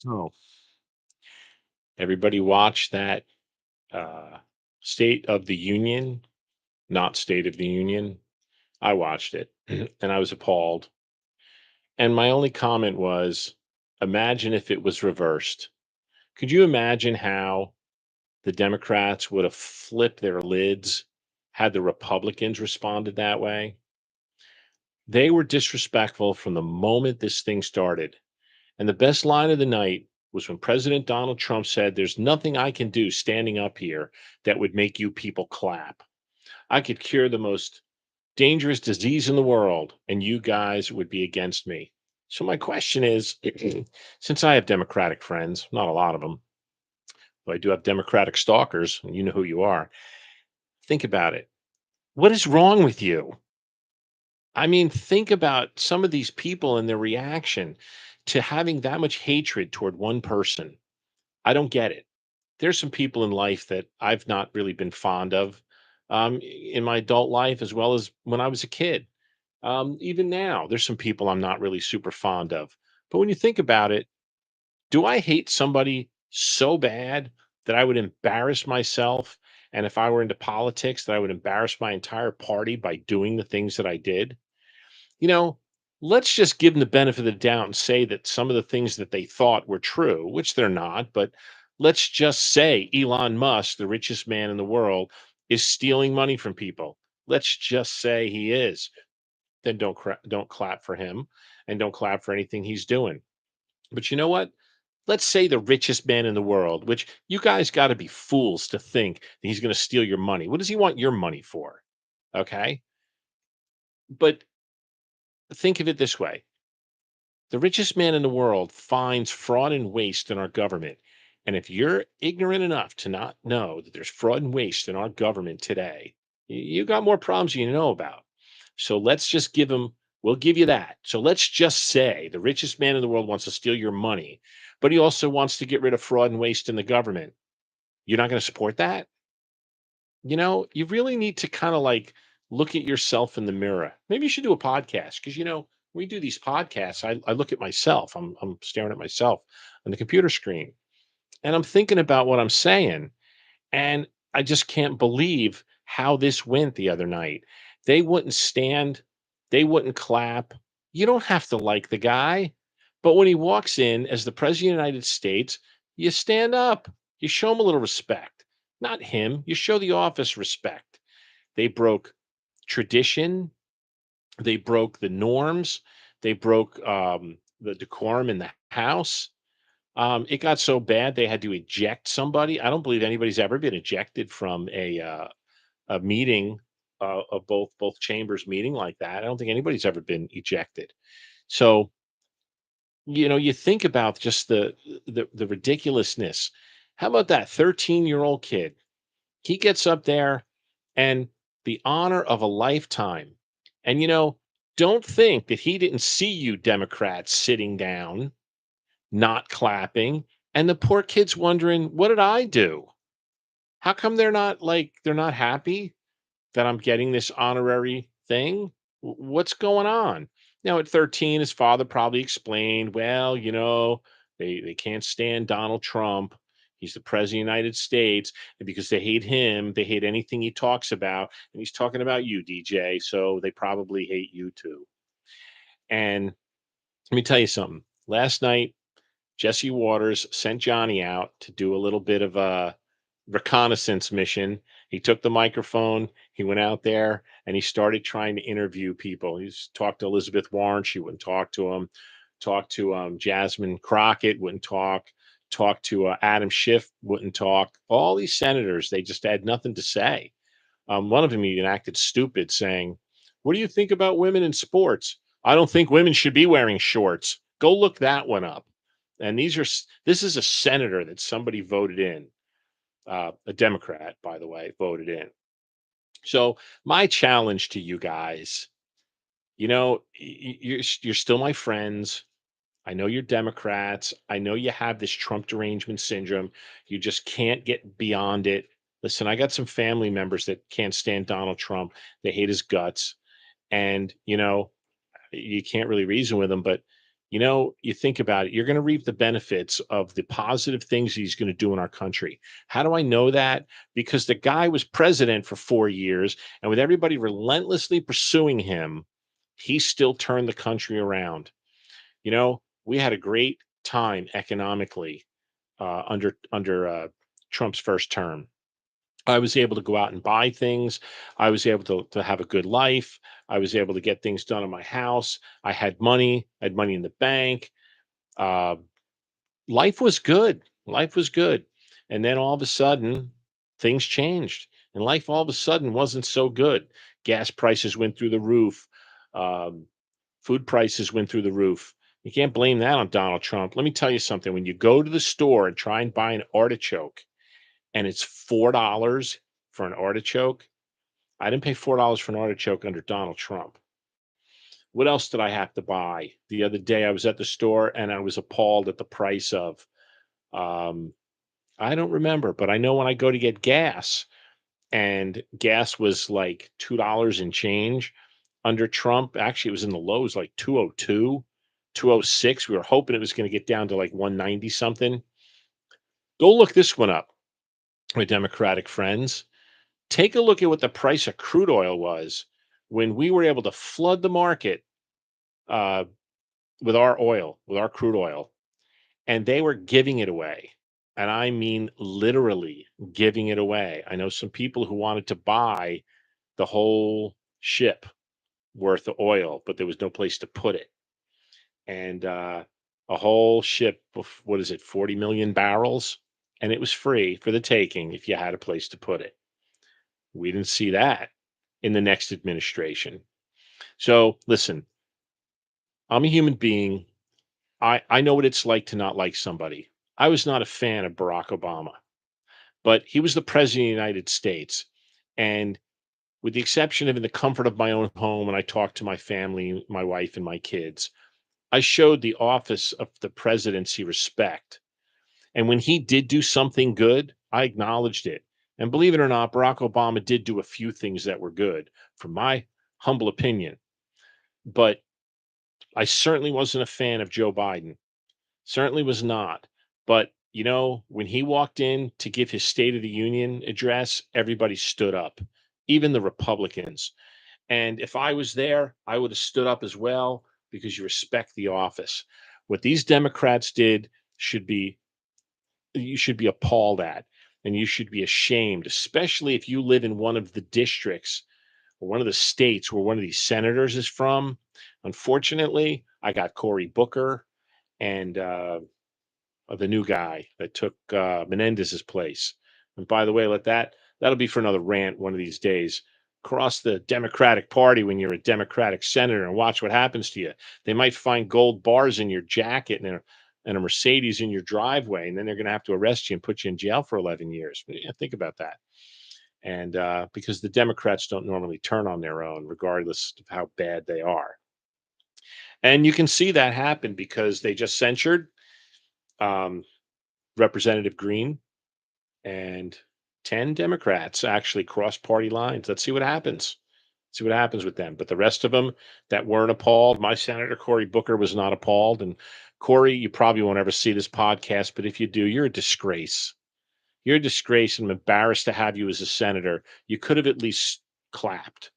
Oh, everybody watch that uh, State of the Union, not State of the Union. I watched it and I was appalled. And my only comment was, imagine if it was reversed. Could you imagine how the Democrats would have flipped their lids had the Republicans responded that way? They were disrespectful from the moment this thing started. And the best line of the night was when President Donald Trump said, "There's nothing I can do standing up here that would make you people clap. I could cure the most dangerous disease in the world, and you guys would be against me." So, my question is since I have Democratic friends, not a lot of them, but I do have Democratic stalkers, and you know who you are. Think about it. What is wrong with you? I mean, think about some of these people and their reaction to having that much hatred toward one person. I don't get it. There's some people in life that I've not really been fond of in my adult life, as well as when I was a kid. Even now, there's some people I'm not really super fond of. But when you think about it, do I hate somebody so bad that I would embarrass myself? And if I were into politics, that I would embarrass my entire party by doing the things that I did? You know, let's just give them the benefit of the doubt and say that some of the things that they thought were true, which they're not, but let's just say Elon Musk, the richest man in the world, is stealing money from people. Let's just say he is. Then don't clap for him and don't clap for anything he's doing. But you know what? Let's say the richest man in the world, which you guys got to be fools to think that he's going to steal your money. What does he want your money for? Okay? But think of it this way. The richest man in the world finds fraud and waste in our government. And if you're ignorant enough to not know that there's fraud and waste in our government today, you got more problems you know about. So let's just give him, we'll give you that. So let's just say the richest man in the world wants to steal your money, but he also wants to get rid of fraud and waste in the government. You're not going to support that? You really need to kind of like look at yourself in the mirror. Maybe you should do a podcast because we do these podcasts. I look at myself. I'm staring at myself on the computer screen, and I'm thinking about what I'm saying, and I just can't believe how this went the other night. They wouldn't stand. They wouldn't clap. You don't have to like the guy, but when he walks in as the president of the United States, you stand up. You show him a little respect. Not him. You show the office respect. They broke tradition. They broke the norms. They broke the decorum in the house. It got so bad they had to eject somebody. I don't believe anybody's ever been ejected from a meeting of both chambers meeting like that. I don't think anybody's ever been ejected. So you think about just the ridiculousness. How about that 13-year-old kid? He gets up there and the honor of a lifetime. And don't think that he didn't see you Democrats sitting down, not clapping, and the poor kid's wondering, what did I do? How come they're not happy that I'm getting this honorary thing? What's going on? Now at 13, his father probably explained, well, they can't stand Donald Trump. He's the president of the United States. And because they hate him, they hate anything he talks about. And he's talking about you, DJ. So they probably hate you too. And let me tell you something. Last night, Jesse Waters sent Johnny out to do a little bit of a reconnaissance mission. He took the microphone, he went out there, and he started trying to interview people. He's talked to Elizabeth Warren, she wouldn't talk to him. Talked to Jasmine Crockett, wouldn't talk. Talked to Adam Schiff, wouldn't talk. All these senators, they just had nothing to say. One of them even acted stupid, saying, "What do you think about women in sports? I don't think women should be wearing shorts. Go look that one up." And this is a senator that somebody voted in, a Democrat, by the way, voted in. So my challenge to you guys, you're still my friends. I know you're Democrats. I know you have this Trump derangement syndrome. You just can't get beyond it. Listen, I got some family members that can't stand Donald Trump. They hate his guts. And, you can't really reason with them, but You think about it, you're going to reap the benefits of the positive things he's going to do in our country. How do I know that? Because the guy was president for 4 years, and with everybody relentlessly pursuing him, he still turned the country around. We had a great time economically under Trump's first term. I was able to go out and buy things. I was able to have a good life. I was able to get things done in my house. I had money. I had money in the bank. Uh, Life was good. Life was good. And then all of a sudden, things changed, and life all of a sudden wasn't so good. Gas prices went through the roof. Um, Food prices went through the roof. You can't blame that on Donald Trump. Let me tell you something. When you go to the store and try and buy an artichoke, and it's $4 for an artichoke, I didn't pay $4 for an artichoke under Donald Trump. What else did I have to buy? The other day I was at the store and I was appalled at the price of um, I don't remember, but I know when I go to get gas and gas was like $2 and change under Trump. Actually, it was in the lows like 202, 206. We were hoping it was going to get down to like 190 something. Go look this one up, my Democratic friends. Take a look at what the price of crude oil was when we were able to flood the market uh, with our oil, with our crude oil, and they were giving it away. And I mean literally giving it away. I know some people who wanted to buy the whole ship worth of oil, but there was no place to put it. And a whole ship of, what is it, 40 million barrels? And it was free for the taking if you had a place to put it. We didn't see that in the next administration. So listen, I'm a human being. I know what it's like to not like somebody. I was not a fan of Barack Obama, but he was the president of the United States. And with the exception of in the comfort of my own home, and I talked to my family, my wife, and my kids, I showed the office of the presidency respect. And when he did do something good, I acknowledged it. And believe it or not, Barack Obama did do a few things that were good, from my humble opinion. But I certainly wasn't a fan of Joe Biden. Certainly was not. But, when he walked in to give his State of the Union address, everybody stood up, even the Republicans. And if I was there, I would have stood up as well because you respect the office. What these Democrats did should be, you should be appalled at, and you should be ashamed, especially if you live in one of the districts or one of the states where one of these senators is from. Unfortunately, I got Cory Booker and the new guy that took Menendez's place. And by the way, that'll be for another rant one of these days. Cross the Democratic Party when you're a Democratic senator and watch what happens to you. They might find gold bars in your jacket and a Mercedes in your driveway, and then they're going to have to arrest you and put you in jail for 11 years. Think about that. And because the Democrats don't normally turn on their own, regardless of how bad they are. And you can see that happen because they just censured um, Representative Green, and 10 Democrats actually crossed party lines. Let's see what happens. See what happens with them. But the rest of them that weren't appalled, my Senator Cory Booker was not appalled. And Cory, you probably won't ever see this podcast, but if you do, you're a disgrace. You're a disgrace, and I'm embarrassed to have you as a senator. You could have at least clapped.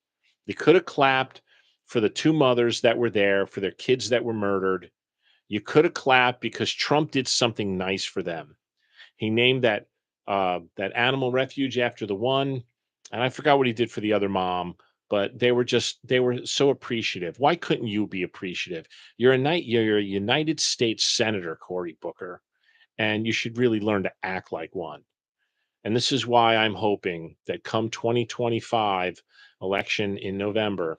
You could have clapped for the two mothers that were there, for their kids that were murdered. You could have clapped because Trump did something nice for them. He named that animal refuge after the one, and I forgot what he did for the other mom. But they were so appreciative. Why couldn't you be appreciative? You're a United States Senator, Cory Booker, and you should really learn to act like one. And this is why I'm hoping that come 2025 election in November,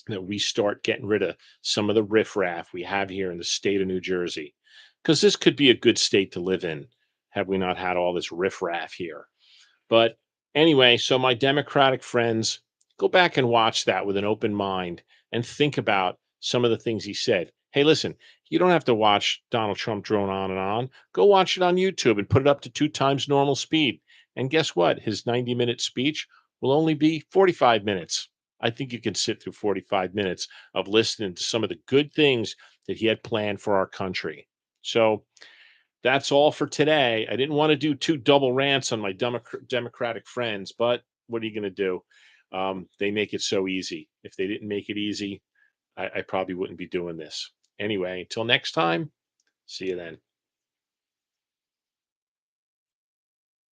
that we start getting rid of some of the riffraff we have here in the state of New Jersey. Because this could be a good state to live in, have we not had all this riffraff here. But anyway, so my Democratic friends, go back and watch that with an open mind and think about some of the things he said. Hey, listen, you don't have to watch Donald Trump drone on and on. Go watch it on YouTube and put it up to 2 times normal speed. And guess what? His 90-minute speech will only be 45 minutes. I think you can sit through 45 minutes of listening to some of the good things that he had planned for our country. So that's all for today. I didn't want to do two double rants on my Democratic friends, but what are you going to do? They make it so easy. If they didn't make it easy, I probably wouldn't be doing this. Anyway, until next time, see you then.